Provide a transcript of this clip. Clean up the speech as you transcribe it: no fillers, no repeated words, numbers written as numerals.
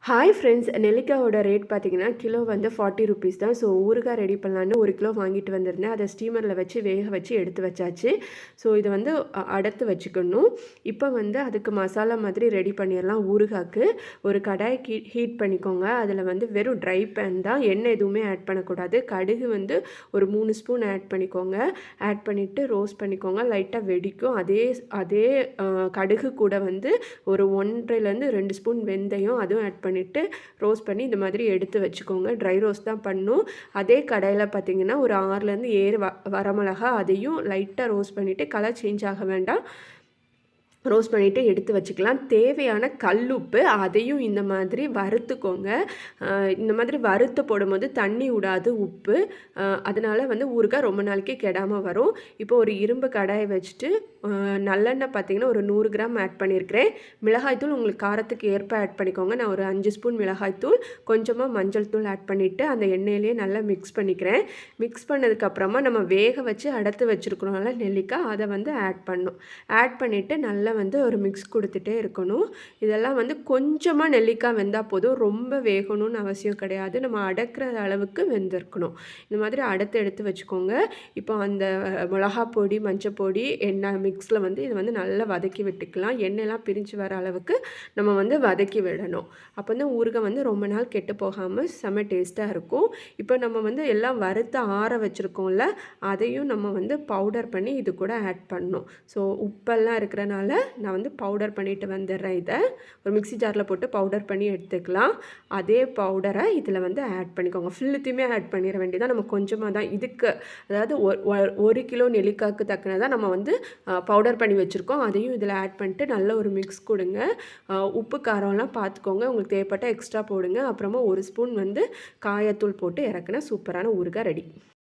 Hi friends, நெல்லிக்காயோட rate பார்த்தீங்கன்னா, kilo வந்து 40 rupees தான். ஸோ ஊறுகாய் ரெடி பண்ணலான்னு 1 கிலோ வாங்கிட்டு வந்திருந்தேன். அத ஸ்டீமரில வச்சு வேக வச்சு எடுத்து வச்சாச்சு. ஸோ இத வந்து அடத்து வச்சுக்கணும். இப்போ வந்து அதுக்கு மசாலா மாதிரி ரெடி பண்ணிடலாம் ஊறுகாய்க்கு. ஒரு கடாய் ஹீட் பண்ணிக்கோங்க. அதில வந்து வெறும் ட்ரை பேன் தான். எண்ணெய் எதுவுமே ஆட் பண்ணக்கூடாது. கடுகு வந்து ஒரு 3 ஸ்பூன் ஆட் பண்ணிக்கோங்க. ஆட் பண்ணிவிட்டு ரோஸ்ட் பண்ணிக்கோங்க. லைட்டாக வெடிக்கும். அதே அதே கடுகு கூட வந்து ஒரு 1 1/2லேருந்து 2 ஸ்பூன் வெந்தயம் அதுவும் ஆட் பண்ணிவிட்டு ரோஸ்ட் பண்ணி இந்த மாதிரி எடுத்து வச்சுக்கோங்க. ட்ரை ரோஸ்ட் தான் பண்ணணும். அதே கடாயில் பார்த்தீங்கன்னா ஒரு 6லேருந்து 7 வரமிளகா அதையும் லைட்டாக ரோஸ்ட் பண்ணிவிட்டு கலர் சேஞ்ச் ஆக வேண்டாம், ரோஸ்ட் பண்ணிவிட்டு எடுத்து வச்சுக்கலாம். தேவையான கல்லுப்பு அதையும் இந்த மாதிரி வறுத்துக்கோங்க. இந்த மாதிரி வறுத்து போடும்போது தண்ணி விடாது உப்பு. அதனால் வந்து ஊறுகாய் ரொம்ப நாளைக்கு கெடாமல் வரும். இப்போ ஒரு இரும்பு கடாயை வச்சுட்டு நல்லெண்ணெய் பார்த்திங்கன்னா ஒரு 100 கிராம் ஆட் பண்ணியிருக்கிறேன். மிளகாய்த்தூள் உங்களுக்கு காரத்துக்கு ஏற்ப ஆட் பண்ணிக்கோங்க. நான் ஒரு 5 ஸ்பூன் மிளகாய்த்தூள், கொஞ்சமாக மஞ்சள் தூள் ஆட் பண்ணிவிட்டு அந்த எண்ணெயிலே நல்லா மிக்ஸ் பண்ணிக்கிறேன். மிக்ஸ் பண்ணதுக்கப்புறமா நம்ம வேக வச்சு அடத்து வச்சுருக்கிறோம்ல நெல்லிக்காய், அதை வந்து ஆட் பண்ணணும். ஆட் பண்ணிவிட்டு நல்லா வந்து ஒரு மிக்ஸ் கொடுத்துட்டே இருக்கணும். இதெல்லாம் வந்து கொஞ்சமாக நெல்லிக்காய் வெந்தால் போதும், ரொம்ப வேகணும்னு அவசியம் கிடையாது. நம்ம அடக்கிற அளவுக்கு வெந்திருக்கணும். இந்த மாதிரி அடத்து எடுத்து வச்சுக்கோங்க. இப்போ அந்த மிளகா பொடி, மஞ்சள் பொடி, எண்ணெய் மிக்ஸில் வந்து இதை வந்து நல்லா வதக்கி விட்டுக்கலாம். எண்ணெயெல்லாம் பிரிஞ்சு வர அளவுக்கு நம்ம வந்து வதக்கி விடணும். அப்போ வந்து ஊறுகாய் வந்து ரொம்ப நாள் கெட்டு போகாமல் செம்ம டேஸ்ட்டாக இருக்கும். இப்போ நம்ம வந்து எல்லாம் வறுத்து ஆற வச்சுருக்கோம்ல, அதையும் நம்ம வந்து பவுடர் பண்ணி இது கூட ஆட் பண்ணணும். ஸோ உப்பெல்லாம் இருக்கிறனால நான் வந்து பவுடர் பண்ணிட்டு வந்துடுறேன். இதை ஒரு மிக்ஸி ஜாரில் போட்டு பவுடர் பண்ணி எடுத்துக்கலாம். அதே பவுடரை இதில் வந்து ஆட் பண்ணிக்கோங்க. ஃபுல்லுத்தையுமே ஆட் பண்ணிட வேண்டியதான். நம்ம கொஞ்சமாக தான் இதுக்கு, அதாவது 1 கிலோ நெல்லிக்காய்க்கு தக்கனதான் நம்ம வந்து பவுடர் பண்ணி வச்சுருக்கோம். அதையும் இதில் ஆட் பண்ணிட்டு நல்ல ஒரு மிக்ஸ் கொடுங்க. உப்பு காரம்லாம் பார்த்துக்கோங்க. உங்களுக்கு தேவைப்பட்டால் எக்ஸ்ட்ரா போடுங்க. அப்புறமா 1 ஸ்பூன் வந்து காயத்தூள் போட்டு இறக்குனா சூப்பரான ஊறுகாய் ரெடி.